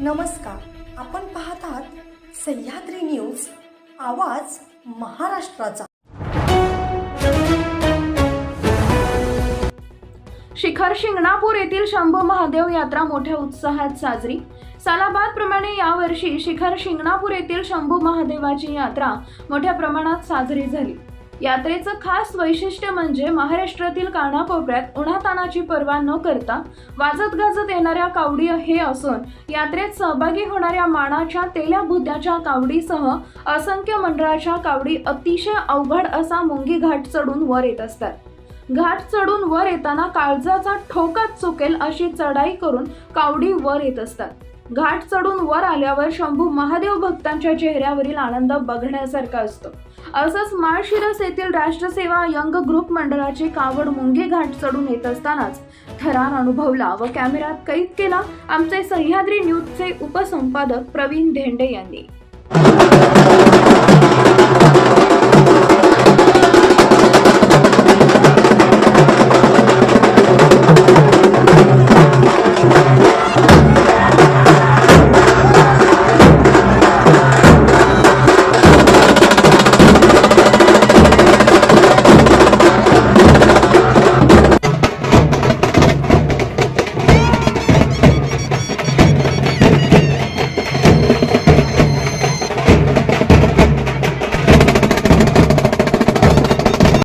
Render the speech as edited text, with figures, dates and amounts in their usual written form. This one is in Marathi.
नमस्कार, आपण पाहत आहात सह्याद्री न्यूज, आवाज महाराष्ट्राचा। शिखर शिंगणापूर येथील शंभू महादेव यात्रा मोठ्या उत्साहात साजरी। सालाबादप्रमाणे यावर्षी शिखर शिंगणापूर येथील शंभू महादेवाची यात्रा मोठ्या प्रमाणात साजरी झाली। यात्रेचं खास वैशिष्ट्य म्हणजे महाराष्ट्रातील कानाकोपऱ्यात उन्हातानाची पर्वा न करता वाजत गाजत येणाऱ्या कावडी हे असून यात्रेत सहभागी होणाऱ्या मानाच्या तेल्या बुद्ध्याच्या कावडीसह असंख्य मंडळाच्या कावडी अतिशय अवघड असा मुंगी घाट चढून वर येत असतात। घाट चढून वर येताना काळजाचा ठोकाच चुकेल अशी चढाई करून कावडी वर येत असतात। घाट चढून वर आल्यावर शंभू महादेव भक्तांच्या चेहऱ्यावरील आनंद बघण्यासारखा असतो। असंच माळशिरस येथील राष्ट्रसेवा यंग ग्रुप मंडळाची कावड मुंगी घाट चढून येत असतानाच थरार अनुभवला व कॅमेऱ्यात कैद केला आमचे सह्याद्री न्यूजचे उपसंपादक प्रवीण धेंडे यांनी।